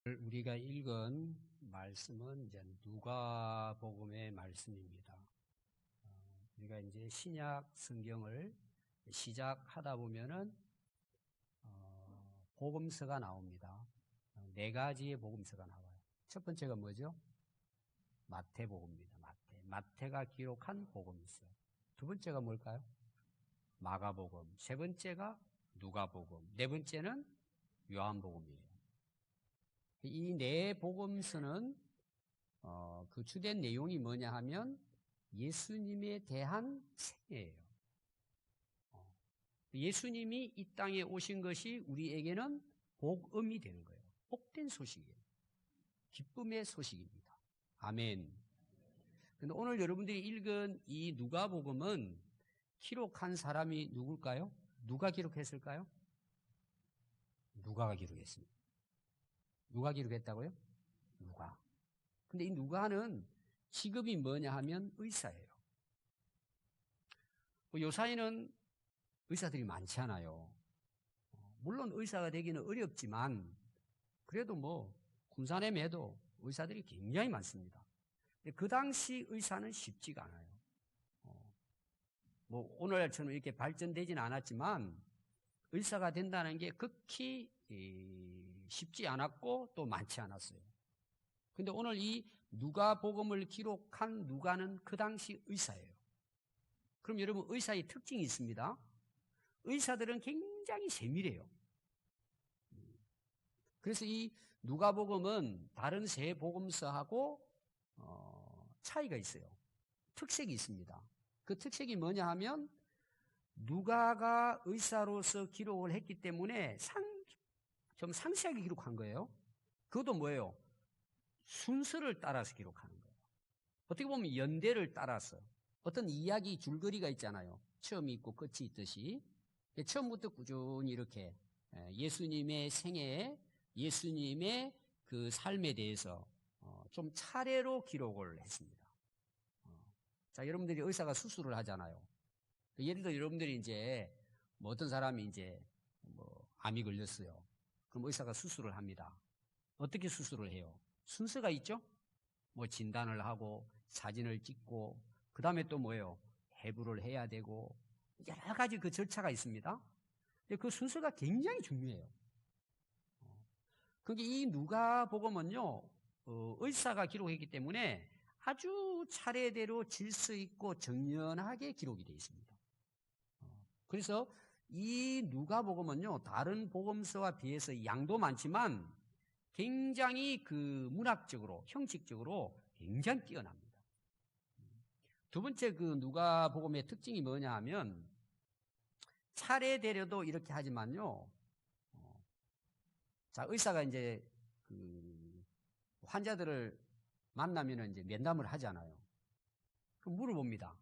우리가 읽은 말씀은 이제 누가복음의 말씀입니다. 우리가 이제 신약 성경을 시작하다 보면은 복음서가 나옵니다. 네 가지의 복음서가 나와요. 첫 번째가 뭐죠? 마태복음입니다. 마태가 기록한 복음서. 두 번째가 뭘까요? 마가복음. 세 번째가 누가복음. 네 번째는 요한복음이에요. 이 네 복음서는 그 주된 내용이 뭐냐 하면 예수님에 대한 생애예요. 예수님이 이 땅에 오신 것이 우리에게는 복음이 되는 거예요. 복된 소식이에요. 기쁨의 소식입니다. 아멘. 근데 오늘 여러분들이 읽은 이 누가복음은 기록한 사람이 누굴까요? 누가 기록했을까요? 누가가 기록했습니다. 누가 기록했다고요? 누가. 근데 이 누가는 직업이 뭐냐 하면 의사예요. 요사이는 의사들이 많지 않아요. 물론 의사가 되기는 어렵지만 그래도 군산에매도 의사들이 굉장히 많습니다. 그 당시 의사는 쉽지가 않아요. 오늘처럼 이렇게 발전되지는 않았지만 의사가 된다는 게 극히 쉽지 않았고 또 많지 않았어요. 근데 오늘 이 누가복음을 기록한 누가는 그 당시 의사예요. 그럼 여러분 의사의 특징이 있습니다. 의사들은 굉장히 세밀해요. 그래서 이 누가복음은 다른 세 복음서하고 차이가 있어요. 특색이 있습니다. 그 특색이 뭐냐 하면 누가가 의사로서 기록을 했기 때문에 좀 상세하게 기록한 거예요. 그것도 뭐예요? 순서를 따라서 기록하는 거예요. 어떻게 보면 연대를 따라서 어떤 이야기 줄거리가 있잖아요. 처음이 있고 끝이 있듯이 처음부터 꾸준히 이렇게 예수님의 생애에 예수님의 그 삶에 대해서 좀 차례로 기록을 했습니다. 자, 여러분들이 의사가 수술을 하잖아요. 예를 들어 여러분들이 이제 어떤 사람이 이제 암이 걸렸어요. 그럼 의사가 수술을 합니다. 어떻게 수술을 해요? 순서가 있죠? 진단을 하고 사진을 찍고 그 다음에 또 뭐예요? 해부를 해야 되고 여러 가지 그 절차가 있습니다. 근데 그 순서가 굉장히 중요해요. 그러니까 이 누가복음은요, 의사가 기록했기 때문에 아주 차례대로 질서 있고 정연하게 기록이 되어 있습니다. 그래서 이 누가복음은요, 다른 복음서와 비해서 양도 많지만 굉장히 그 문학적으로, 형식적으로 굉장히 뛰어납니다. 두 번째 그 누가복음의 특징이 뭐냐 하면 차례대로도 이렇게 하지만요, 자, 의사가 이제 그 환자들을 만나면 이제 면담을 하잖아요. 그럼 물어봅니다.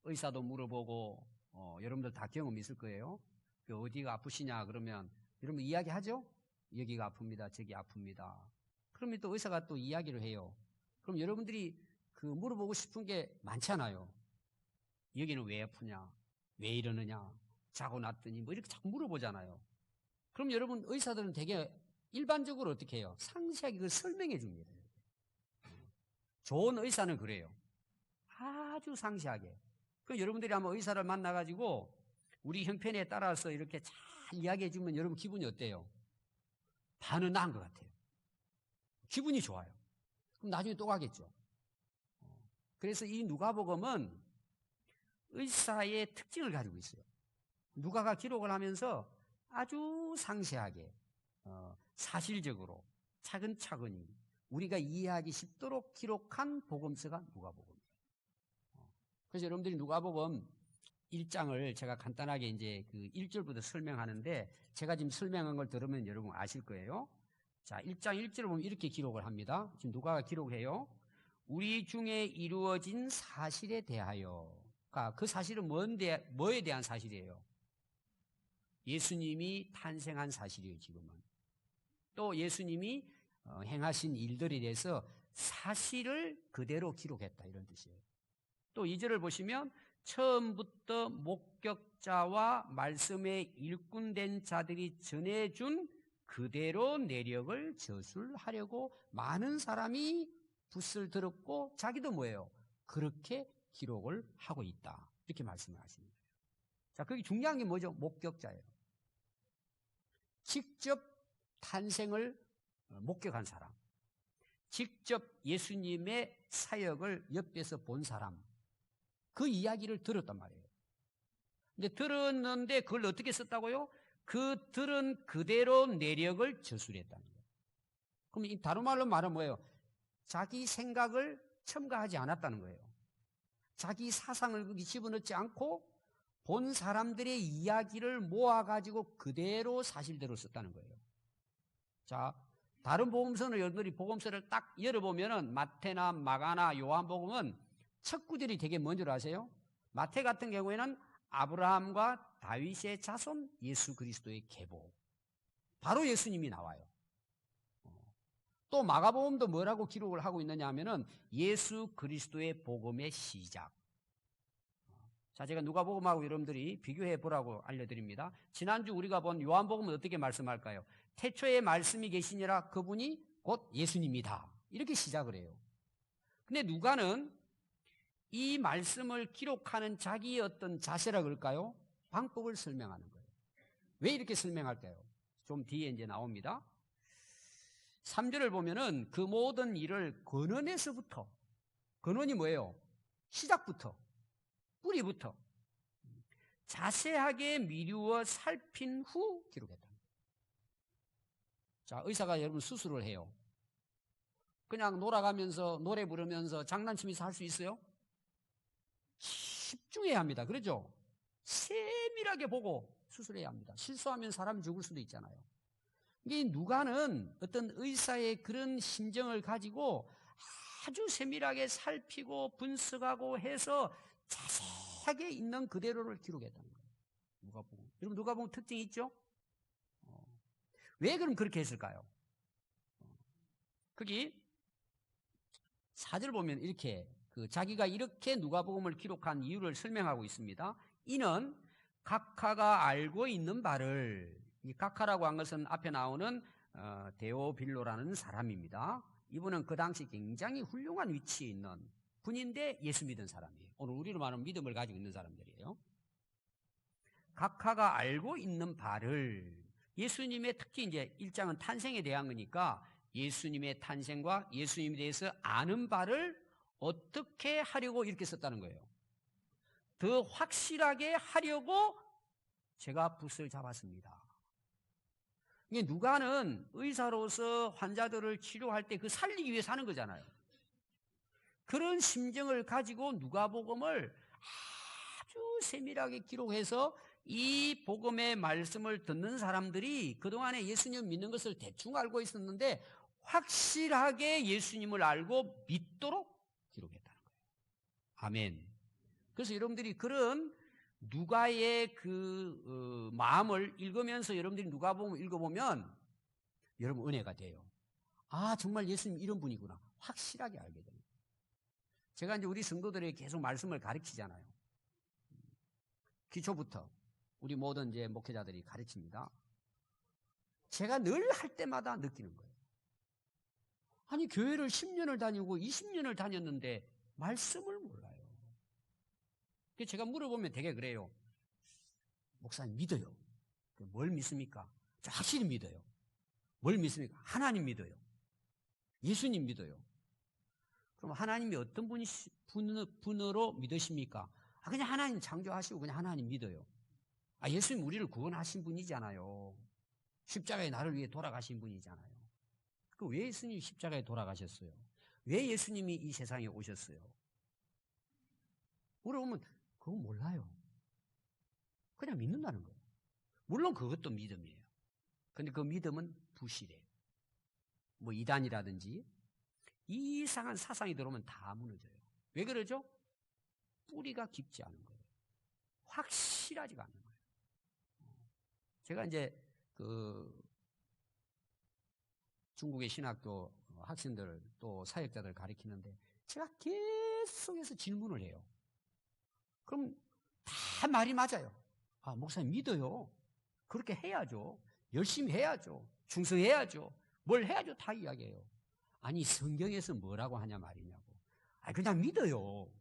의사도 물어보고, 여러분들 다 경험 있을 거예요. 어디가 아프시냐 그러면 여러분 이야기하죠? 여기가 아픕니다. 저기 아픕니다. 그러면 또 의사가 또 이야기를 해요. 그럼 여러분들이 그 물어보고 싶은 게 많잖아요. 여기는 왜 아프냐? 왜 이러느냐? 자고 났더니 이렇게 자꾸 물어보잖아요. 그럼 여러분 의사들은 되게 일반적으로 어떻게 해요? 상세하게 그걸 설명해 줍니다. 좋은 의사는 그래요. 아주 상세하게. 그럼 여러분들이 한번 의사를 만나가지고 우리 형편에 따라서 이렇게 잘 이야기해 주면 여러분 기분이 어때요? 반은 나은 것 같아요. 기분이 좋아요. 그럼 나중에 또 가겠죠. 그래서 이 누가복음은 의사의 특징을 가지고 있어요. 누가가 기록을 하면서 아주 상세하게 사실적으로 차근차근히 우리가 이해하기 쉽도록 기록한 복음서가 누가복음이에요. 그래서 여러분들이 누가복음 1장을 제가 간단하게 이제 그 1절부터 설명하는데 제가 지금 설명한 걸 들으면 여러분 아실 거예요. 자, 1장 1절을 보면 이렇게 기록을 합니다. 지금 누가가 기록해요. 우리 중에 이루어진 사실에 대하여. 그러니까 그 사실은 뭐에 대한 사실이에요? 예수님이 탄생한 사실이에요, 지금은. 또 예수님이 행하신 일들에 대해서 사실을 그대로 기록했다, 이런 뜻이에요. 또 2절을 보시면 처음부터 목격자와 말씀에 일꾼된 자들이 전해준 그대로 내력을 저술하려고 많은 사람이 붓을 들었고 자기도 뭐예요? 그렇게 기록을 하고 있다. 이렇게 말씀을 하시는 거예요. 자, 거기 중요한 게 뭐죠? 목격자예요. 직접 탄생을 목격한 사람, 직접 예수님의 사역을 옆에서 본 사람, 그 이야기를 들었단 말이에요. 근데 들었는데 그걸 어떻게 썼다고요? 그 들은 그대로 내력을 저술했다는 거예요. 그럼 다른 말로 말하면 뭐예요? 자기 생각을 첨가하지 않았다는 거예요. 자기 사상을 거기 집어넣지 않고 본 사람들의 이야기를 모아가지고 그대로 사실대로 썼다는 거예요. 자, 다른 복음서는 여러분들이 복음서를 딱 열어보면은 마태나 마가나 요한복음은 첫 구절이 되게 뭔 줄 아세요? 마태 같은 경우에는 아브라함과 다윗의 자손 예수 그리스도의 계보. 바로 예수님이 나와요. 또 마가복음도 뭐라고 기록을 하고 있느냐 하면은 예수 그리스도의 복음의 시작. 자, 제가 누가복음하고 여러분들이 비교해 보라고 알려드립니다. 지난주 우리가 본 요한복음은 어떻게 말씀할까요? 태초에 말씀이 계시니라 그분이 곧 예수님이다. 이렇게 시작을 해요. 근데 누가는 이 말씀을 기록하는 자기의 어떤 자세라 그럴까요? 방법을 설명하는 거예요. 왜 이렇게 설명할까요? 좀 뒤에 이제 나옵니다. 3절을 보면은 그 모든 일을 근원에서부터, 근원이 뭐예요? 시작부터, 뿌리부터 자세하게 미루어 살핀 후 기록했다. 자, 의사가 여러분 수술을 해요. 그냥 놀아가면서 노래 부르면서 장난치면서 할 수 있어요? 집중해야 합니다. 그렇죠? 세밀하게 보고 수술해야 합니다. 실수하면 사람이 죽을 수도 있잖아요. 이게 누가는 어떤 의사의 그런 심정을 가지고 아주 세밀하게 살피고 분석하고 해서 자세하게 있는 그대로를 기록했다는 거예요. 누가복음. 여러분 누가복음 특징이 있죠? 왜 그럼 그렇게 했을까요? 거기 4절 보면 이렇게 자기가 이렇게 누가복음을 기록한 이유를 설명하고 있습니다. 이는 각하가 알고 있는 바를, 이 각하라고 한 것은 앞에 나오는 데오빌로라는 사람입니다. 이분은 그 당시 굉장히 훌륭한 위치에 있는 분인데 예수 믿은 사람이에요. 오늘 우리로 말하면 믿음을 가지고 있는 사람들이에요. 각하가 알고 있는 바를, 예수님의 특히 이제 1장은 탄생에 대한 거니까 예수님의 탄생과 예수님에 대해서 아는 바를 어떻게 하려고 이렇게 썼다는 거예요. 더 확실하게 하려고 제가 붓을 잡았습니다. 이게 누가는 의사로서 환자들을 치료할 때 그 살리기 위해서 하는 거잖아요. 그런 심정을 가지고 누가복음을 아주 세밀하게 기록해서 이 복음의 말씀을 듣는 사람들이 그동안에 예수님 믿는 것을 대충 알고 있었는데 확실하게 예수님을 알고 믿도록 기록했다는 거예요. 아멘. 그래서 여러분들이 그런 누가의 그 마음을 읽으면서 여러분들이 누가복음을 읽어보면 여러분 은혜가 돼요. 아, 정말 예수님 이런 분이구나. 확실하게 알게 됩니다. 제가 이제 우리 성도들에게 계속 말씀을 가르치잖아요. 기초부터 우리 모든 이제 목회자들이 가르칩니다. 제가 늘 할 때마다 느끼는 거예요. 아니, 교회를 10년을 다니고 20년을 다녔는데 말씀을 몰라요. 그래서 제가 물어보면 되게 그래요. 목사님 믿어요. 뭘 믿습니까? 저 확실히 믿어요. 뭘 믿습니까? 하나님 믿어요. 예수님 믿어요. 그럼 하나님이 어떤 분으로 믿으십니까? 그냥 하나님 창조하시고 그냥 하나님 믿어요. 예수님 우리를 구원하신 분이잖아요. 십자가에 나를 위해 돌아가신 분이잖아요. 왜 예수님이 십자가에 돌아가셨어요? 왜 예수님이 이 세상에 오셨어요? 물어보면 그건 몰라요. 그냥 믿는다는 거예요. 물론 그것도 믿음이에요. 그런데 그 믿음은 부실해요. 뭐 이단이라든지 이상한 사상이 들어오면 다 무너져요. 왜 그러죠? 뿌리가 깊지 않은 거예요. 확실하지가 않는 거예요. 제가 이제 중국의 신학교 학생들 또 사역자들 가르치는데 제가 계속해서 질문을 해요. 그럼 다 말이 맞아요. 목사님 믿어요. 그렇게 해야죠. 열심히 해야죠. 충성해야죠. 뭘 해야죠. 다 이야기해요. 아니 성경에서 뭐라고 하냐 말이냐고. 그냥 믿어요.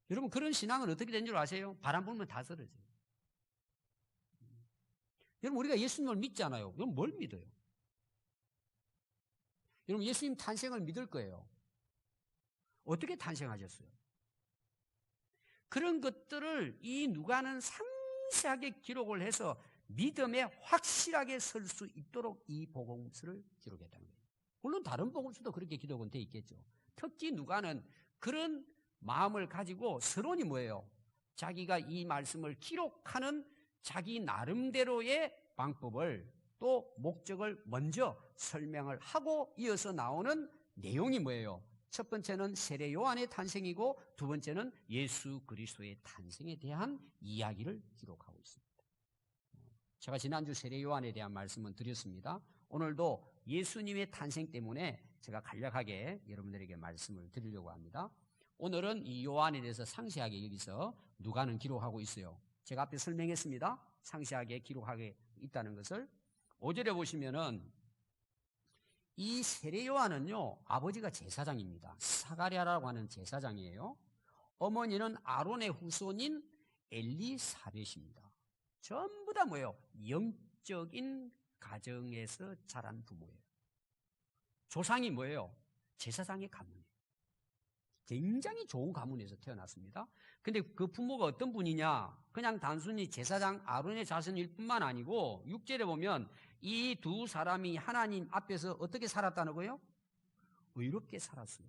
여러분 그런 신앙은 어떻게 된 줄 아세요? 바람 불면 다 쓰러져요. 여러분 우리가 예수님을 믿잖아요. 그럼 뭘 믿어요? 여러분 예수님 탄생을 믿을 거예요. 어떻게 탄생하셨어요? 그런 것들을 이 누가는 상세하게 기록을 해서 믿음에 확실하게 설 수 있도록 이 복음서를 기록했다는 거예요. 물론 다른 복음서도 그렇게 기록은 돼 있겠죠. 특히 누가는 그런 마음을 가지고 서론이 뭐예요? 자기가 이 말씀을 기록하는 자기 나름대로의 방법을 또 목적을 먼저 설명을 하고 이어서 나오는 내용이 뭐예요? 첫 번째는 세례 요한의 탄생이고 두 번째는 예수 그리스도의 탄생에 대한 이야기를 기록하고 있습니다. 제가 지난주 세례 요한에 대한 말씀은 드렸습니다. 오늘도 예수님의 탄생 때문에 제가 간략하게 여러분들에게 말씀을 드리려고 합니다. 오늘은 이 요한에 대해서 상세하게 여기서 누가는 기록하고 있어요. 제가 앞에 설명했습니다. 상세하게 기록하고 있다는 것을. 5절에 보시면은 이 세례 요한은요, 아버지가 제사장입니다. 사가랴라고 하는 제사장이에요. 어머니는 아론의 후손인 엘리사벳입니다. 전부 다 뭐예요? 영적인 가정에서 자란 부모예요. 조상이 뭐예요? 제사장의 가문이에요. 굉장히 좋은 가문에서 태어났습니다. 근데 그 부모가 어떤 분이냐? 그냥 단순히 제사장 아론의 자손일 뿐만 아니고 6절에 보면 이 두 사람이 하나님 앞에서 어떻게 살았다는 거예요? 의롭게 살았어요.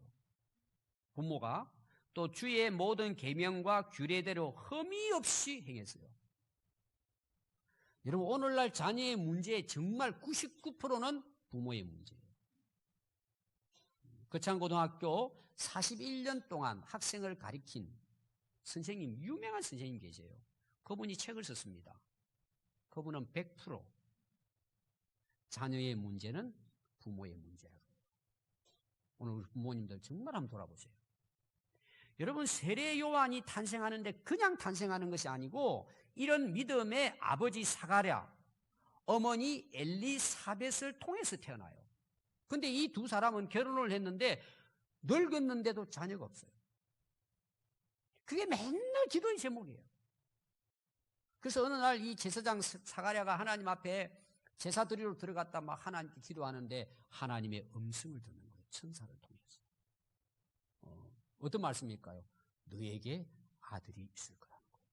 부모가 또 주의 모든 계명과 규례대로 흠이 없이 행했어요. 여러분 오늘날 자녀의 문제 정말 99%는 부모의 문제예요. 거창고등학교 41년 동안 학생을 가리킨 선생님, 유명한 선생님 계세요. 그분이 책을 썼습니다. 그분은 100% 자녀의 문제는 부모의 문제라고. 오늘 우리 부모님들 정말 한번 돌아보세요. 여러분 세례 요한이 탄생하는데 그냥 탄생하는 것이 아니고 이런 믿음의 아버지 사가랴, 어머니 엘리사벳을 통해서 태어나요. 근데 이 두 사람은 결혼을 했는데 늙었는데도 자녀가 없어요. 그게 맨날 기도의 제목이에요. 그래서 어느 날 이 제사장 사가랴가 하나님 앞에 제사 드리러 들어갔다 막 하나님께 기도하는데 하나님의 음성을 듣는 거예요. 천사를 통해서. 어떤 말씀일까요? 너에게 아들이 있을 거라는 거예요.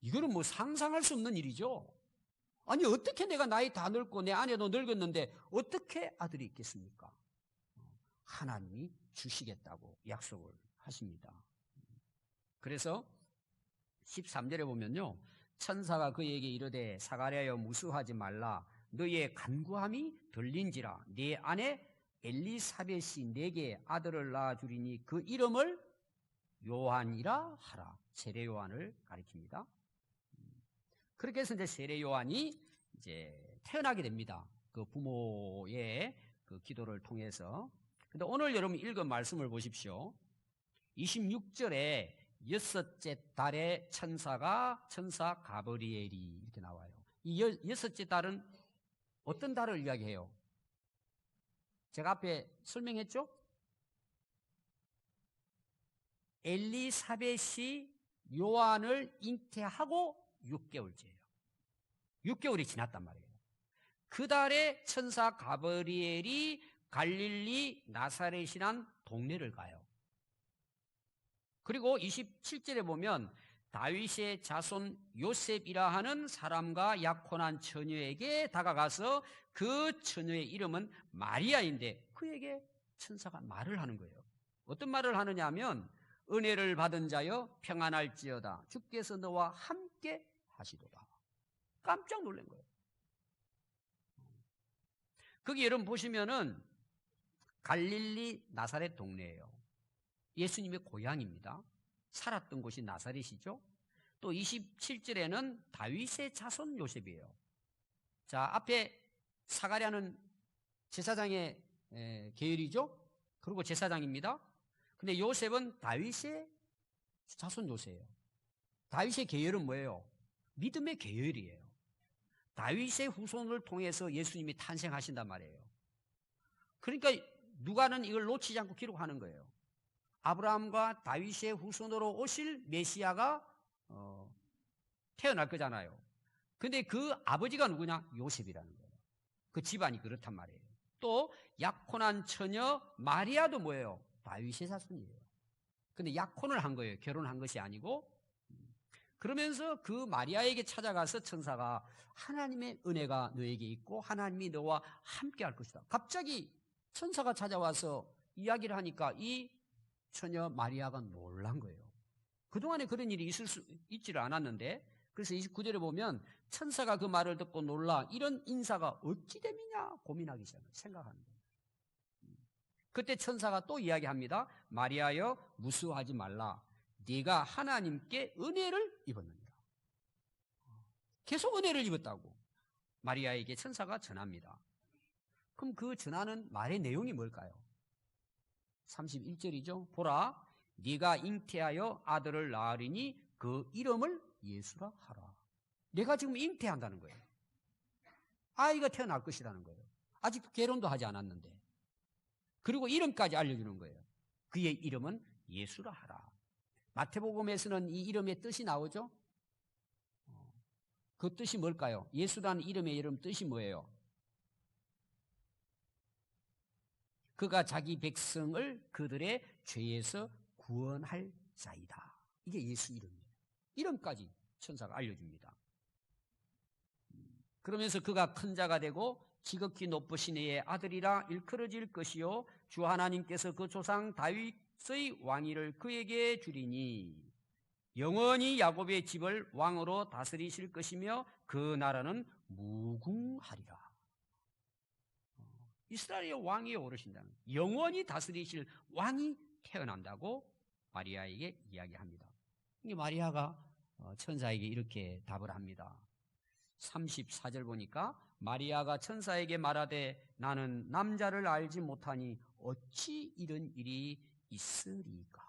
이거는 뭐 상상할 수 없는 일이죠. 아니 어떻게 내가 나이 다 늙고 내 아내도 늙었는데 어떻게 아들이 있겠습니까? 하나님이 주시겠다고 약속을 하십니다. 그래서 13절에 보면요, 천사가 그에게 이르되 사가랴여 무수하지 말라. 너의 간구함이 들린지라. 네 아내 엘리사벳이 내게 아들을 낳아주리니 그 이름을 요한이라 하라. 세례 요한을 가리킵니다. 그렇게 해서 이제 세례 요한이 이제 태어나게 됩니다. 그 부모의 그 기도를 통해서. 근데 오늘 여러분 읽은 말씀을 보십시오. 26절에 여섯째 달에 천사 가브리엘이 이렇게 나와요. 이 여섯째 달은 어떤 달을 이야기해요? 제가 앞에 설명했죠? 엘리사벳이 요한을 잉태하고 6개월째예요. 6개월이 지났단 말이에요. 그 달에 천사 가브리엘이 갈릴리 나사렛이란 동네를 가요. 그리고 27절에 보면 다윗의 자손 요셉이라 하는 사람과 약혼한 처녀에게 다가가서 그 처녀의 이름은 마리아인데 그에게 천사가 말을 하는 거예요. 어떤 말을 하느냐 하면 은혜를 받은 자여 평안할지어다. 주께서 너와 함께 하시도다. 깜짝 놀란 거예요. 거기 여러분 보시면은 갈릴리 나사렛 동네예요. 예수님의 고향입니다. 살았던 곳이 나사렛이죠. 또 27절에는 다윗의 자손 요셉이에요. 자, 앞에 사가랴는 제사장의 계열이죠. 그리고 제사장입니다. 근데 요셉은 다윗의 자손 요셉이에요. 다윗의 계열은 뭐예요? 믿음의 계열이에요. 다윗의 후손을 통해서 예수님이 탄생하신단 말이에요. 그러니까 누가는 이걸 놓치지 않고 기록하는 거예요. 아브라함과 다윗의 후손으로 오실 메시아가 태어날 거잖아요. 근데 그 아버지가 누구냐? 요셉이라는 거예요. 그 집안이 그렇단 말이에요. 또 약혼한 처녀 마리아도 뭐예요? 다윗의 자손이에요. 근데 약혼을 한 거예요. 결혼한 것이 아니고. 그러면서 그 마리아에게 찾아가서 천사가 하나님의 은혜가 너에게 있고 하나님이 너와 함께 할 것이다. 갑자기 천사가 찾아와서 이야기를 하니까 이 처녀 마리아가 놀란 거예요. 그동안에 그런 일이 있지를 않았는데, 그래서 29절에 보면 천사가 그 말을 듣고 놀라 이런 인사가 어찌 됨이냐 고민하기 시작해요. 생각하는 거예요. 그때 천사가 또 이야기합니다. 마리아여 무수하지 말라. 네가 하나님께 은혜를 입었느니라. 계속 은혜를 입었다고 마리아에게 천사가 전합니다. 그럼 그 전하는 말의 내용이 뭘까요? 31절이죠. 보라, 네가 잉태하여 아들을 낳으리니 그 이름을 예수라 하라. 내가 지금 잉태한다는 거예요. 아이가 태어날 것이라는 거예요. 아직도 결혼도 하지 않았는데. 그리고 이름까지 알려주는 거예요. 그의 이름은 예수라 하라. 마태복음에서는 이 이름의 뜻이 나오죠. 그 뜻이 뭘까요? 예수라는 이름의 이름 뜻이 뭐예요? 그가 자기 백성을 그들의 죄에서 구원할 자이다. 이게 예수 이름이에요. 이름까지 천사가 알려줍니다. 그러면서 그가 큰 자가 되고 지극히 높으신 이의 아들이라 일컬어질 것이요 주 하나님께서 그 조상 다윗의 왕위를 그에게 주리니 영원히 야곱의 집을 왕으로 다스리실 것이며 그 나라는 무궁하리라. 이스라엘의 왕위에 오르신다는, 영원히 다스리실 왕이 태어난다고 마리아에게 이야기합니다. 마리아가 천사에게 이렇게 답을 합니다. 34절 보니까 마리아가 천사에게 말하되 나는 남자를 알지 못하니 어찌 이런 일이 있으리까.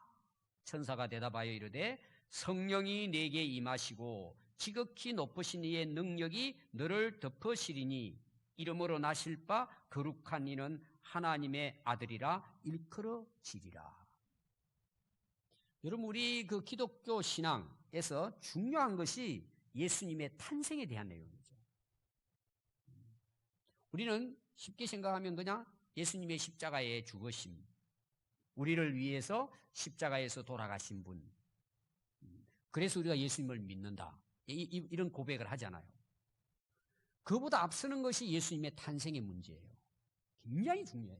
천사가 대답하여 이르되 성령이 내게 임하시고 지극히 높으신 이의 능력이 너를 덮으시리니 이름으로 나실 바 거룩한 이는 하나님의 아들이라 일컬어지리라. 여러분, 우리 그 기독교 신앙에서 중요한 것이 예수님의 탄생에 대한 내용이죠. 우리는 쉽게 생각하면 그냥 예수님의 십자가의 죽으심, 우리를 위해서 십자가에서 돌아가신 분, 그래서 우리가 예수님을 믿는다, 이런 고백을 하잖아요. 그보다 앞서는 것이 예수님의 탄생의 문제예요. 굉장히 중요해요.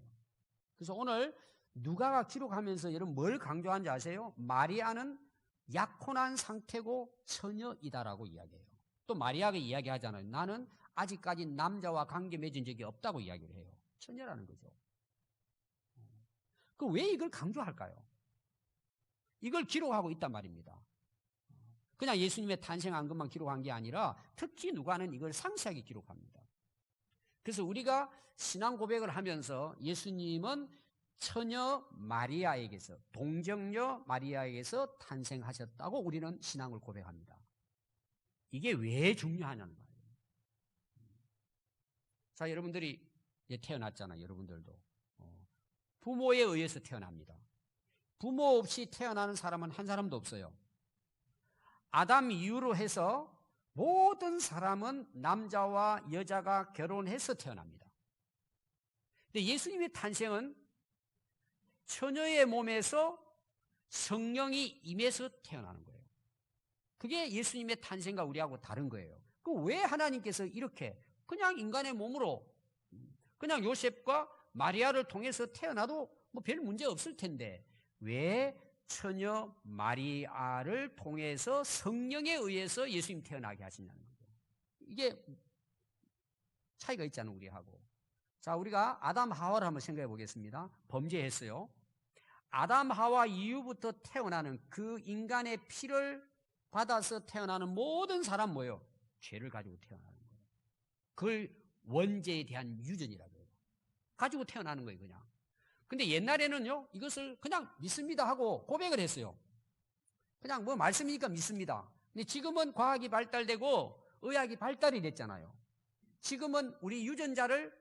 그래서 오늘 누가가 기록하면서 여러분 뭘 강조하는지 아세요? 마리아는 약혼한 상태고 처녀이다라고 이야기해요. 또 마리아가 이야기하잖아요. 나는 아직까지 남자와 관계 맺은 적이 없다고 이야기를 해요. 처녀라는 거죠. 그 왜 이걸 강조할까요? 이걸 기록하고 있단 말입니다. 그냥 예수님의 탄생한 것만 기록한 게 아니라 특히 누가는 이걸 상세하게 기록합니다. 그래서 우리가 신앙 고백을 하면서 예수님은 처녀 마리아에게서, 동정녀 마리아에게서 탄생하셨다고 우리는 신앙을 고백합니다. 이게 왜 중요하냐는 말이에요. 자, 여러분들이 이제 태어났잖아요. 여러분들도 부모에 의해서 태어납니다. 부모 없이 태어나는 사람은 한 사람도 없어요. 아담 이후로 해서 모든 사람은 남자와 여자가 결혼해서 태어납니다. 근데 예수님의 탄생은 처녀의 몸에서 성령이 임해서 태어나는 거예요. 그게 예수님의 탄생과 우리하고 다른 거예요. 그 왜 하나님께서 이렇게 그냥 인간의 몸으로 그냥 요셉과 마리아를 통해서 태어나도 뭐 별 문제 없을 텐데 왜 처녀 마리아를 통해서 성령에 의해서 예수님 태어나게 하시냐는 거죠. 이게 차이가 있잖아요, 우리하고. 자, 우리가 아담 하와를 한번 생각해 보겠습니다. 범죄했어요. 아담 하와 이후부터 태어나는 그 인간의 피를 받아서 태어나는 모든 사람 뭐예요? 죄를 가지고 태어나는 거예요. 그걸 원죄에 대한 유전이라고 해요. 가지고 태어나는 거예요, 그냥. 근데 옛날에는요, 이것을 그냥 믿습니다 하고 고백을 했어요. 그냥 뭐 말씀이니까 믿습니다. 근데 지금은 과학이 발달되고 의학이 발달이 됐잖아요. 지금은 우리 유전자를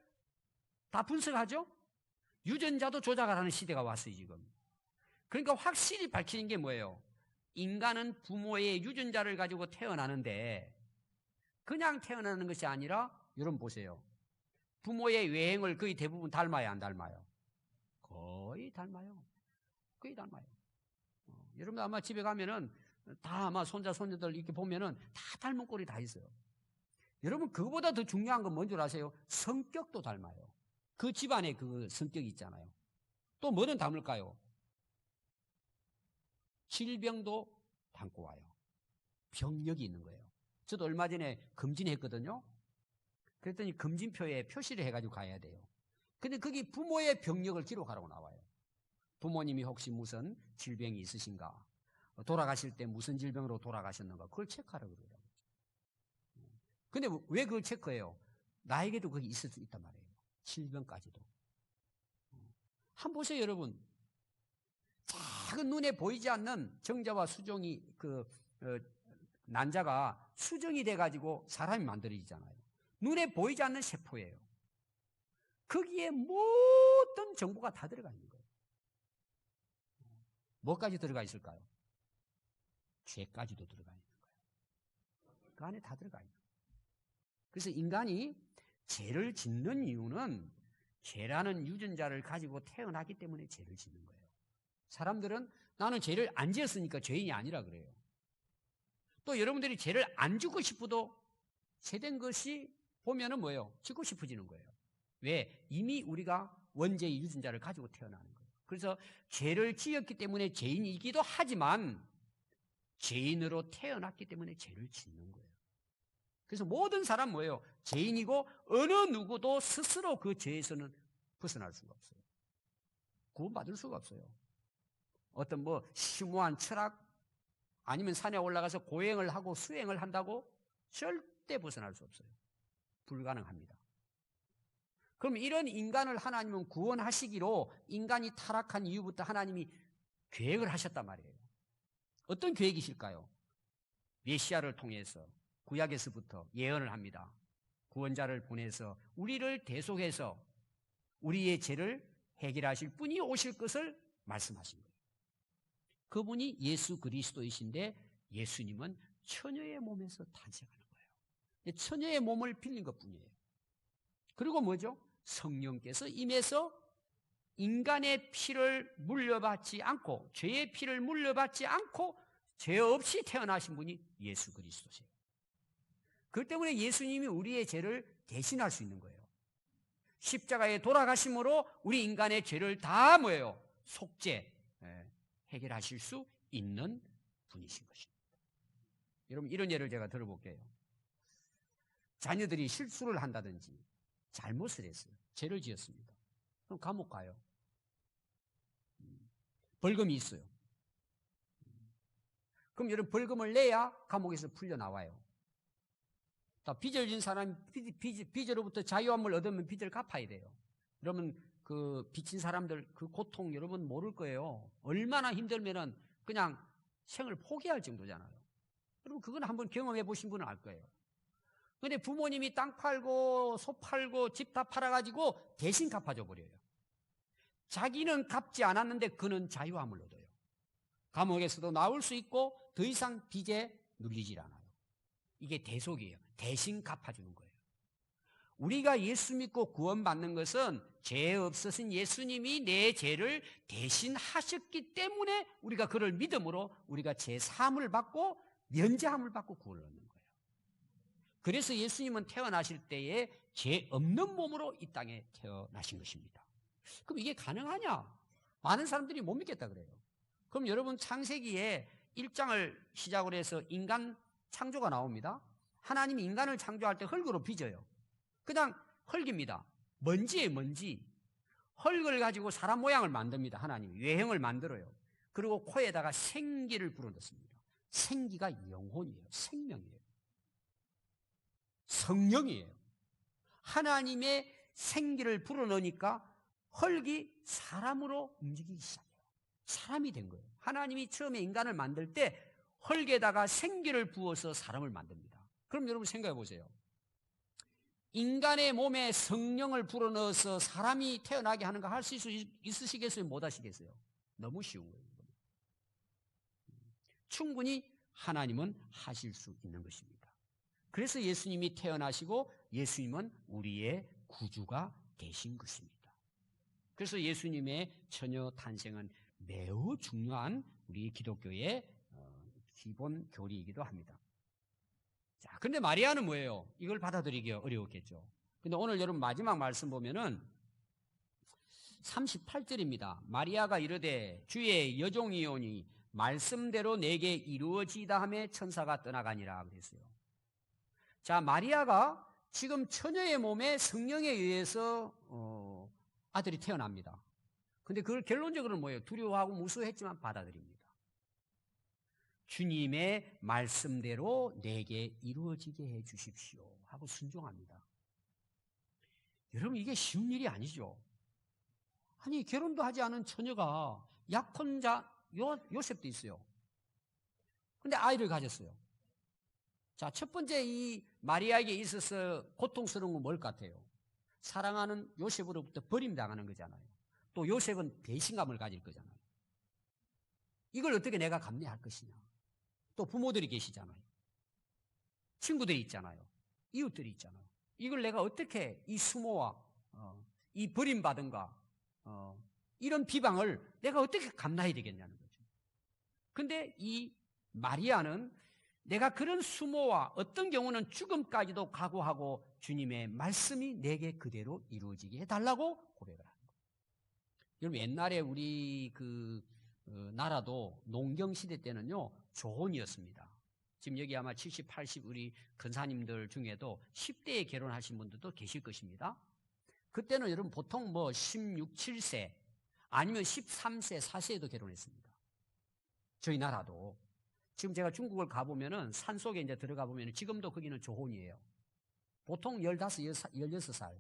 다 분석하죠? 유전자도 조작하라는 시대가 왔어요, 지금. 그러니까 확실히 밝히는 게 뭐예요? 인간은 부모의 유전자를 가지고 태어나는데 그냥 태어나는 것이 아니라 여러분 보세요. 부모의 외행을 거의 대부분 닮아요, 안 닮아요? 거의 닮아요. 거의 닮아요. 여러분 아마 집에 가면은 다 아마 손자, 손녀들 이렇게 보면은 다 닮은 꼴이 다 있어요. 여러분 그거보다 더 중요한 건 뭔 줄 아세요? 성격도 닮아요. 그 집안에 그 성격이 있잖아요. 또 뭐는 닮을까요? 질병도 닮고 와요. 병력이 있는 거예요. 저도 얼마 전에 검진했거든요. 그랬더니 검진표에 표시를 해가지고 가야 돼요. 근데 거기 부모의 병력을 기록하라고 나와요. 부모님이 혹시 무슨 질병이 있으신가? 돌아가실 때 무슨 질병으로 돌아가셨는가? 그걸 체크하라고 그래요. 근데 왜 그걸 체크해요? 나에게도 그게 있을 수 있단 말이에요. 질병까지도. 한번 보세요, 여러분. 작은 눈에 보이지 않는 정자와 수정이 난자가 수정이 돼가지고 사람이 만들어지잖아요. 눈에 보이지 않는 세포예요. 거기에 모든 정보가 다 들어가 있는 거예요. 뭐까지 들어가 있을까요? 죄까지도 들어가 있는 거예요. 그 안에 다 들어가 있는 거예요. 그래서 인간이 죄를 짓는 이유는 죄라는 유전자를 가지고 태어나기 때문에 죄를 짓는 거예요. 사람들은 나는 죄를 안 지었으니까 죄인이 아니라 그래요. 또 여러분들이 죄를 안 짓고 싶어도 죄된 것이 보면은 뭐예요? 짓고 싶어지는 거예요. 왜? 이미 우리가 원죄의 유전자를 가지고 태어나는 거예요. 그래서 죄를 지었기 때문에 죄인이기도 하지만 죄인으로 태어났기 때문에 죄를 짓는 거예요. 그래서 모든 사람 뭐예요? 죄인이고 어느 누구도 스스로 그 죄에서는 벗어날 수가 없어요. 구원받을 수가 없어요. 어떤 심오한 철학 아니면 산에 올라가서 고행을 하고 수행을 한다고 절대 벗어날 수 없어요. 불가능합니다. 그럼 이런 인간을 하나님은 구원하시기로 인간이 타락한 이후부터 하나님이 계획을 하셨단 말이에요. 어떤 계획이실까요? 메시아를 통해서 구약에서부터 예언을 합니다. 구원자를 보내서 우리를 대속해서 우리의 죄를 해결하실 분이 오실 것을 말씀하신 거예요. 그분이 예수 그리스도이신데 예수님은 처녀의 몸에서 탄생하는 거예요. 처녀의 몸을 빌린 것뿐이에요. 그리고 뭐죠? 성령께서 임해서 인간의 피를 물려받지 않고 죄의 피를 물려받지 않고 죄 없이 태어나신 분이 예수 그리스도세요. 그 때문에 예수님이 우리의 죄를 대신할 수 있는 거예요. 십자가에 돌아가심으로 우리 인간의 죄를 다 뭐예요? 속죄, 해결하실 수 있는 분이신 것입니다. 여러분 이런 예를 제가 들어볼게요. 자녀들이 실수를 한다든지 잘못을 했어요. 죄를 지었습니다. 그럼 감옥 가요. 벌금이 있어요. 그럼 여러분 벌금을 내야 감옥에서 풀려 나와요. 빚을 진 사람 빚으로부터 자유함을 얻으면 빚을 갚아야 돼요. 여러분 그 빚진 사람들 그 고통 여러분 모를 거예요. 얼마나 힘들면은 그냥 생을 포기할 정도잖아요. 여러분 그건 한번 경험해 보신 분은 알 거예요. 그런데 부모님이 땅 팔고 소 팔고 집 다 팔아가지고 대신 갚아줘 버려요. 자기는 갚지 않았는데 그는 자유함을 얻어요. 감옥에서도 나올 수 있고 더 이상 빚에 눌리질 않아요. 이게 대속이에요. 대신 갚아주는 거예요. 우리가 예수 믿고 구원받는 것은 죄 없으신 예수님이 내 죄를 대신 하셨기 때문에 우리가 그를 믿음으로 우리가 죄 사함을 받고 면제함을 받고 구원을 얻는 거예요. 그래서 예수님은 태어나실 때에 죄 없는 몸으로 이 땅에 태어나신 것입니다. 그럼 이게 가능하냐? 많은 사람들이 못 믿겠다 그래요. 그럼 여러분 창세기에 1장을 시작으로 해서 인간 창조가 나옵니다. 하나님이 인간을 창조할 때 흙으로 빚어요. 그냥 흙입니다. 먼지예요, 먼지. 흙을 가지고 사람 모양을 만듭니다. 하나님이 외형을 만들어요. 그리고 코에다가 생기를 불어넣습니다. 생기가 영혼이에요. 생명이에요. 성령이에요. 하나님의 생기를 불어넣으니까 흙이 사람으로 움직이기 시작해요. 사람이 된 거예요. 하나님이 처음에 인간을 만들 때 흙에다가 생기를 부어서 사람을 만듭니다. 그럼 여러분 생각해 보세요. 인간의 몸에 성령을 불어넣어서 사람이 태어나게 하는 거 할 수 있으시겠어요? 못 하시겠어요? 너무 쉬운 거예요. 충분히 하나님은 하실 수 있는 것입니다. 그래서 예수님이 태어나시고 예수님은 우리의 구주가 되신 것입니다. 그래서 예수님의 처녀 탄생은 매우 중요한 우리 기독교의 기본 교리이기도 합니다. 자, 근데 마리아는 뭐예요? 이걸 받아들이기 어려웠겠죠. 근데 오늘 여러분 마지막 말씀 보면은 38절입니다. 마리아가 이르되 주의 여종이오니 말씀대로 내게 이루어지다 하며 천사가 떠나가니라 그랬어요. 자, 마리아가 지금 처녀의 몸에 성령에 의해서 아들이 태어납니다. 근데 그걸 결론적으로는 뭐예요? 두려워하고 무서워했지만 받아들입니다. 주님의 말씀대로 내게 이루어지게 해 주십시오 하고 순종합니다. 여러분, 이게 쉬운 일이 아니죠. 아니, 결혼도 하지 않은 처녀가 약혼자 요셉도 있어요. 근데 아이를 가졌어요. 자, 첫 번째 이 마리아에게 있어서 고통스러운 건 뭘 같아요? 사랑하는 요셉으로부터 버림당하는 거잖아요. 또 요셉은 배신감을 가질 거잖아요. 이걸 어떻게 내가 감내할 것이냐. 또 부모들이 계시잖아요. 친구들이 있잖아요. 이웃들이 있잖아요. 이걸 내가 어떻게 이 수모와 이 버림받은가 이런 비방을 내가 어떻게 감당해야 되겠냐는 거죠. 근데 이 마리아는 내가 그런 수모와 어떤 경우는 죽음까지도 각오하고 주님의 말씀이 내게 그대로 이루어지게 해달라고 고백을 하는 거예요. 여러분, 옛날에 우리 나라도 농경시대 때는요, 조혼이었습니다. 지금 여기 아마 70, 80 우리 근사님들 중에도 10대에 결혼하신 분들도 계실 것입니다. 그때는 여러분 보통 16, 7세 아니면 13세, 4세에도 결혼했습니다. 저희 나라도. 지금 제가 중국을 가보면은 산속에 이제 들어가 보면은 지금도 거기는 조혼이에요. 보통 15, 16살,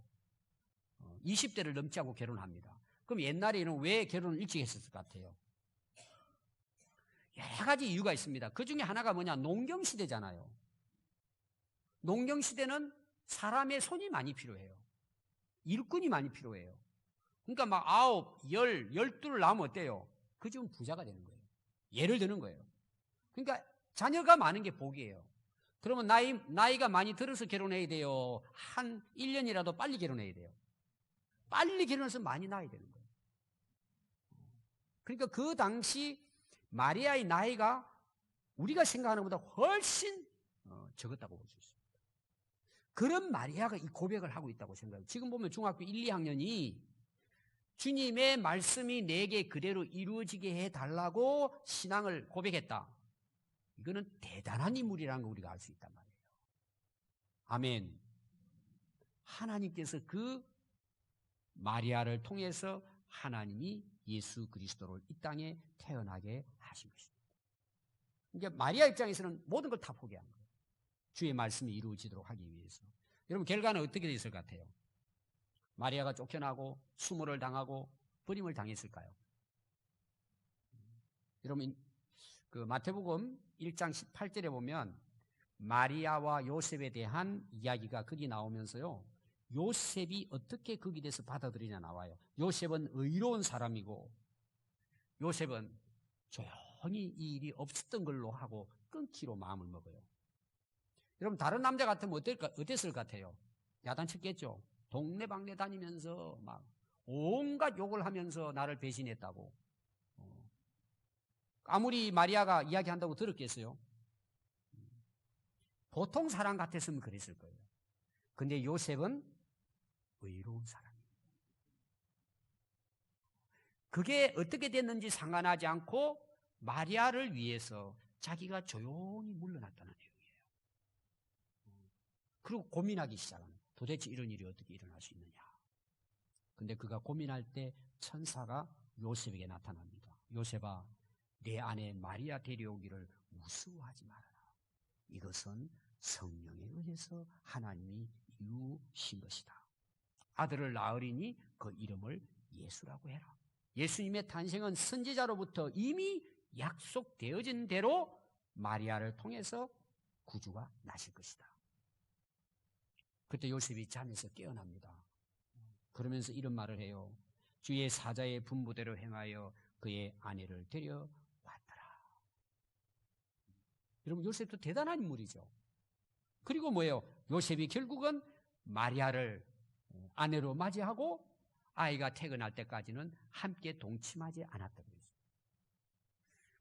20대를 넘지 않고 결혼합니다. 그럼 옛날에는 왜 결혼을 일찍 했을 것 같아요? 여러 가지 이유가 있습니다. 그 중에 하나가 뭐냐? 농경시대잖아요. 농경시대는 사람의 손이 많이 필요해요. 일꾼이 많이 필요해요. 그러니까 막 9, 10, 12를 낳으면 어때요? 그 집은 부자가 되는 거예요. 예를 드는 거예요. 그러니까 자녀가 많은 게 복이에요. 그러면 나이가 많이 들어서 결혼해야 돼요? 한 1년이라도 빨리 결혼해야 돼요? 빨리 결혼해서 많이 낳아야 되는 거예요. 그러니까 그 당시 마리아의 나이가 우리가 생각하는 것보다 훨씬 적었다고 볼 수 있습니다. 그런 마리아가 이 고백을 하고 있다고 생각해요. 지금 보면 중학교 1, 2학년이 주님의 말씀이 내게 그대로 이루어지게 해달라고 신앙을 고백했다. 이거는 대단한 인물이라는 걸 우리가 알 수 있단 말이에요. 아멘. 하나님께서 그 마리아를 통해서 하나님이 예수 그리스도를 이 땅에 태어나게 하신 것입니다. 그러니까 마리아 입장에서는 모든 걸 다 포기한 거예요. 주의 말씀이 이루어지도록 하기 위해서. 여러분, 결과는 어떻게 됐을 것 같아요? 마리아가 쫓겨나고 수모를 당하고 버림을 당했을까요? 여러분, 그 마태복음 1장 18절에 보면 마리아와 요셉에 대한 이야기가 거기 나오면서요, 요셉이 어떻게 거기에 대해서 받아들이냐 나와요. 요셉은 의로운 사람이고 요셉은 조용히 이 일이 없었던 걸로 하고 끊기로 마음을 먹어요. 여러분, 다른 남자 같으면 어땠을 것 같아요? 야단쳤겠죠. 동네방네 다니면서 막 온갖 욕을 하면서 나를 배신했다고. 아무리 마리아가 이야기한다고 들었겠어요? 보통 사람 같았으면 그랬을 거예요. 근데 요셉은 의로운 사람이에요. 그게 어떻게 됐는지 상관하지 않고 마리아를 위해서 자기가 조용히 물러났다는 내용이에요. 그리고 고민하기 시작합니다. 도대체 이런 일이 어떻게 일어날 수 있느냐. 근데 그가 고민할 때 천사가 요셉에게 나타납니다. 요셉아, 내 아내 마리아 데려오기를 무서워하지 말아라. 이것은 성령에 의해서 하나님이 이루신 것이다. 아들을 낳으리니 그 이름을 예수라고 해라. 예수님의 탄생은 선지자로부터 이미 약속되어진 대로 마리아를 통해서 구주가 나실 것이다. 그때 요셉이 잠에서 깨어납니다. 그러면서 이런 말을 해요. 주의 사자의 분부대로 행하여 그의 아내를 데려왔더라. 여러분, 요셉도 대단한 인물이죠. 그리고 뭐예요? 요셉이 결국은 마리아를 아내로 맞이하고 아이가 태어날 때까지는 함께 동침하지 않았다고 했어요.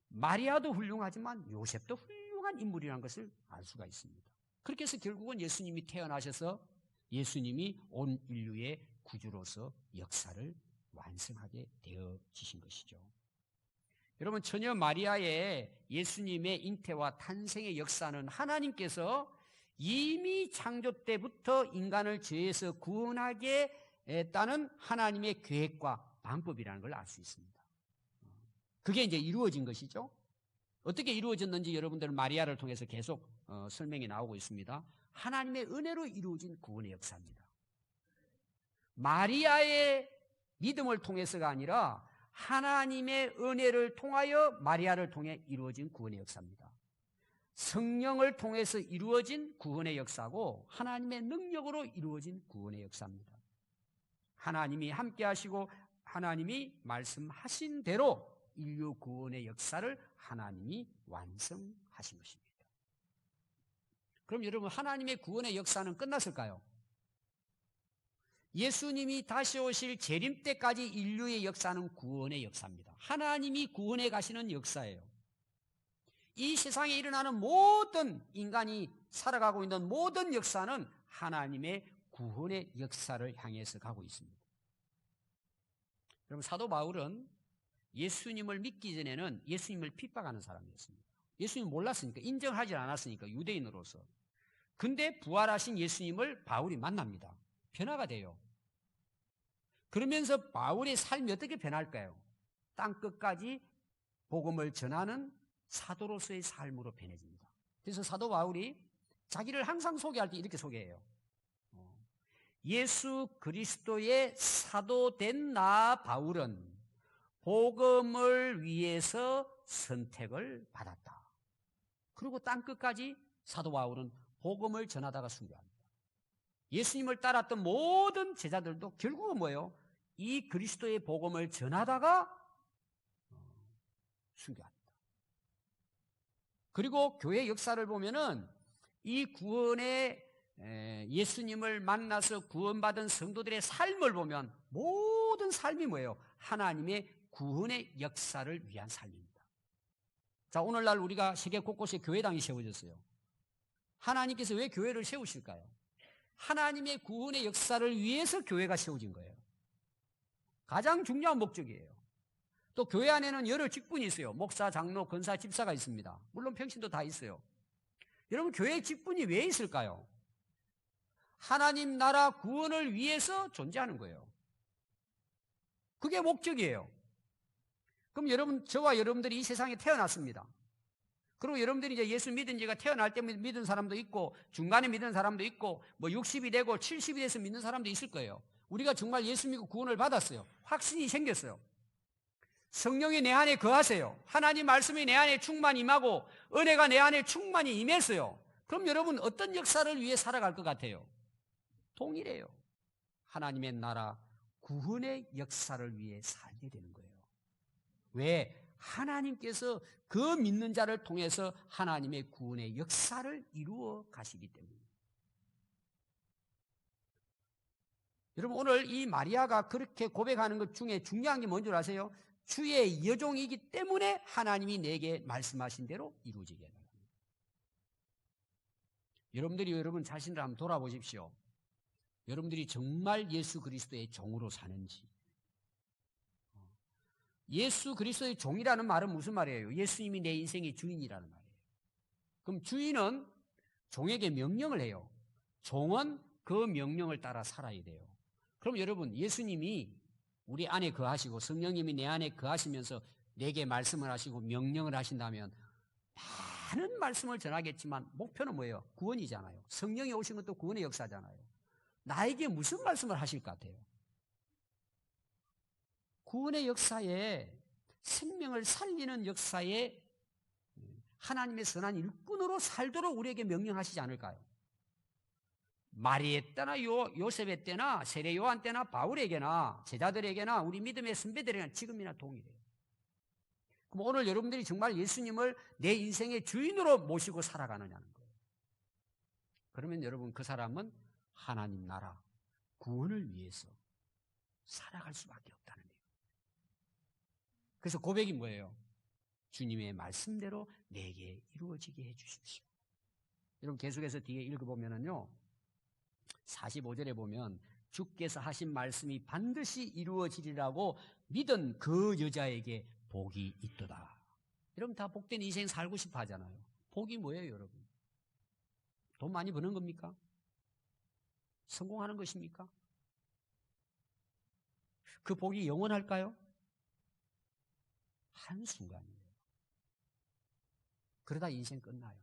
마리아도 훌륭하지만 요셉도 훌륭한 인물이라는 것을 알 수가 있습니다. 그렇게 해서 결국은 예수님이 태어나셔서 예수님이 온 인류의 구주로서 역사를 완성하게 되어지신 것이죠. 여러분, 처녀 마리아의 예수님의 잉태와 탄생의 역사는 하나님께서 이미 창조 때부터 인간을 죄에서 구원하게 했다는 하나님의 계획과 방법이라는 걸 알 수 있습니다. 그게 이제 이루어진 것이죠. 어떻게 이루어졌는지 여러분들은 마리아를 통해서 계속 설명이 나오고 있습니다. 하나님의 은혜로 이루어진 구원의 역사입니다. 마리아의 믿음을 통해서가 아니라 하나님의 은혜를 통하여 마리아를 통해 이루어진 구원의 역사입니다. 성령을 통해서 이루어진 구원의 역사고 하나님의 능력으로 이루어진 구원의 역사입니다. 하나님이 함께 하시고 하나님이 말씀하신 대로 인류 구원의 역사를 하나님이 완성하신 것입니다. 그럼 여러분, 하나님의 구원의 역사는 끝났을까요? 예수님이 다시 오실 재림 때까지 인류의 역사는 구원의 역사입니다. 하나님이 구원해 가시는 역사예요. 이 세상에 일어나는 모든 인간이 살아가고 있는 모든 역사는 하나님의 구원의 역사를 향해서 가고 있습니다. 여러분, 사도 바울은 예수님을 믿기 전에는 예수님을 핍박하는 사람이었습니다. 예수님 몰랐으니까, 인정하지 않았으니까, 유대인으로서. 근데 부활하신 예수님을 바울이 만납니다. 변화가 돼요. 그러면서 바울의 삶이 어떻게 변할까요? 땅끝까지 복음을 전하는 사도로서의 삶으로 변해집니다. 그래서 사도 바울이 자기를 항상 소개할 때 이렇게 소개해요. 예수 그리스도의 사도된 나 바울은 복음을 위해서 선택을 받았다. 그리고 땅끝까지 사도 바울은 복음을 전하다가 순교합니다. 예수님을 따랐던 모든 제자들도 결국은 뭐예요? 이 그리스도의 복음을 전하다가 순교합니다. 그리고 교회 역사를 보면은 이 구원의 예수님을 만나서 구원받은 성도들의 삶을 보면 모든 삶이 뭐예요? 하나님의 구원의 역사를 위한 삶입니다. 자, 오늘날 우리가 세계 곳곳에 교회당이 세워졌어요. 하나님께서 왜 교회를 세우실까요? 하나님의 구원의 역사를 위해서 교회가 세워진 거예요. 가장 중요한 목적이에요. 또 교회 안에는 여러 직분이 있어요. 목사, 장로, 권사, 집사가 있습니다. 물론 평신도 다 있어요. 여러분, 교회의 직분이 왜 있을까요? 하나님 나라 구원을 위해서 존재하는 거예요. 그게 목적이에요. 그럼 여러분, 저와 여러분들이 이 세상에 태어났습니다. 그리고 여러분들이 이제 예수 믿은 지가 태어날 때 믿은 사람도 있고, 중간에 믿은 사람도 있고, 뭐 60이 되고 70이 돼서 믿는 사람도 있을 거예요. 우리가 정말 예수 믿고 구원을 받았어요. 확신이 생겼어요. 성령이 내 안에 거하세요. 하나님 말씀이 내 안에 충만히 임하고 은혜가 내 안에 충만히 임했어요. 그럼 여러분, 어떤 역사를 위해 살아갈 것 같아요? 동일해요. 하나님의 나라 구원의 역사를 위해 살게 되는 거예요. 왜? 하나님께서 그 믿는 자를 통해서 하나님의 구원의 역사를 이루어 가시기 때문입니다. 여러분, 오늘 이 마리아가 그렇게 고백하는 것 중에 중요한 게 뭔지 아세요? 주의 여종이기 때문에 하나님이 내게 말씀하신 대로 이루어지게 합니다. 여러분들이 여러분 자신을 한번 돌아보십시오. 여러분들이 정말 예수 그리스도의 종으로 사는지. 예수 그리스도의 종이라는 말은 무슨 말이에요? 예수님이 내 인생의 주인이라는 말이에요. 그럼 주인은 종에게 명령을 해요. 종은 그 명령을 따라 살아야 돼요. 그럼 여러분, 예수님이 우리 안에 거하시고 성령님이 내 안에 거하시면서 내게 말씀을 하시고 명령을 하신다면 많은 말씀을 전하겠지만 목표는 뭐예요? 구원이잖아요. 성령이 오신 것도 구원의 역사잖아요. 나에게 무슨 말씀을 하실 것 같아요? 구원의 역사에, 생명을 살리는 역사에 하나님의 선한 일꾼으로 살도록 우리에게 명령하시지 않을까요? 마리의 때나 요셉의 때나 세례 요한 때나 바울에게나 제자들에게나 우리 믿음의 선배들에게나 지금이나 동일해요. 그럼 오늘 여러분들이 정말 예수님을 내 인생의 주인으로 모시고 살아가느냐는 거예요. 그러면 여러분 그 사람은 하나님 나라 구원을 위해서 살아갈 수밖에 없다는 거예요. 그래서 고백이 뭐예요? 주님의 말씀대로 내게 이루어지게 해주십시오. 여러분 계속해서 뒤에 읽어보면요 45절에 보면 주께서 하신 말씀이 반드시 이루어지리라고 믿은 그 여자에게 복이 있도다. 여러분 다 복된 인생 살고 싶어 하잖아요. 복이 뭐예요 여러분? 돈 많이 버는 겁니까? 성공하는 것입니까? 그 복이 영원할까요? 한순간이에요. 그러다 인생 끝나요.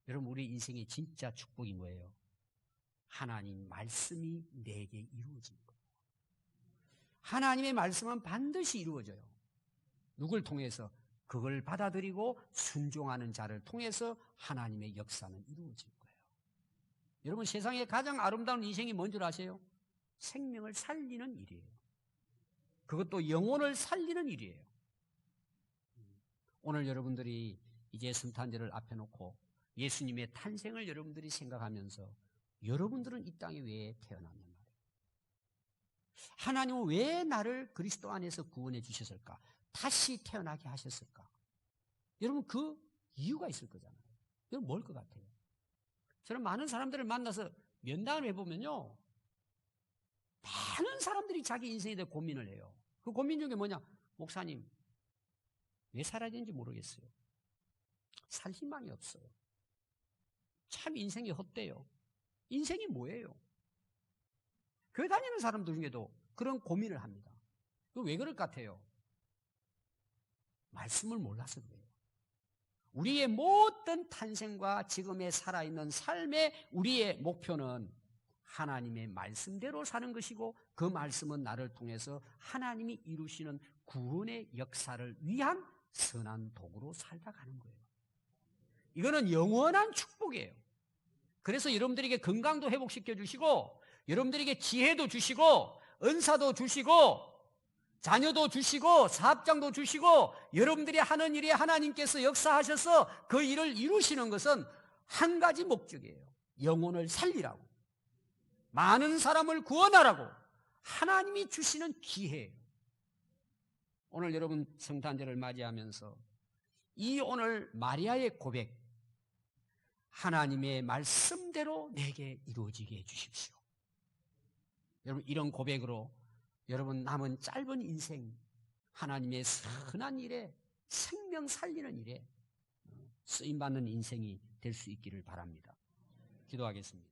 여러분 우리 인생의 진짜 축복이 뭐예요? 하나님 말씀이 내게 이루어진 거예요. 하나님의 말씀은 반드시 이루어져요. 누굴 통해서? 그걸 받아들이고 순종하는 자를 통해서 하나님의 역사는 이루어질 거예요. 여러분 세상에 가장 아름다운 인생이 뭔 줄 아세요? 생명을 살리는 일이에요. 그것도 영혼을 살리는 일이에요. 오늘 여러분들이 이제 성탄절을 앞에 놓고 예수님의 탄생을 여러분들이 생각하면서 여러분들은 이 땅에 왜 태어났냔 말이에요. 하나님은 왜 나를 그리스도 안에서 구원해 주셨을까? 다시 태어나게 하셨을까? 여러분 그 이유가 있을 거잖아요. 여러분 뭘 것 같아요? 저는 많은 사람들을 만나서 면담을 해보면요 많은 사람들이 자기 인생에 대해 고민을 해요. 그 고민 중에 뭐냐? 목사님 왜 살아야 되는지 모르겠어요. 살 희망이 없어요. 참 인생이 헛되요. 인생이 뭐예요? 교회 다니는 사람들 중에도 그런 고민을 합니다. 왜 그럴 것 같아요? 말씀을 몰라서 그래요. 우리의 모든 탄생과 지금의 살아있는 삶의 우리의 목표는 하나님의 말씀대로 사는 것이고 그 말씀은 나를 통해서 하나님이 이루시는 구원의 역사를 위한 선한 도구로 살다 가는 거예요. 이거는 영원한 축복이에요. 그래서 여러분들에게 건강도 회복시켜 주시고 여러분들에게 지혜도 주시고 은사도 주시고 자녀도 주시고 사업장도 주시고 여러분들이 하는 일에 하나님께서 역사하셔서 그 일을 이루시는 것은 한 가지 목적이에요. 영혼을 살리라고, 많은 사람을 구원하라고 하나님이 주시는 기회예요. 오늘 여러분 성탄절을 맞이하면서 이 오늘 마리아의 고백, 하나님의 말씀대로 내게 이루어지게 해주십시오. 여러분 이런 고백으로 여러분 남은 짧은 인생 하나님의 선한 일에 생명 살리는 일에 쓰임받는 인생이 될 수 있기를 바랍니다. 기도하겠습니다.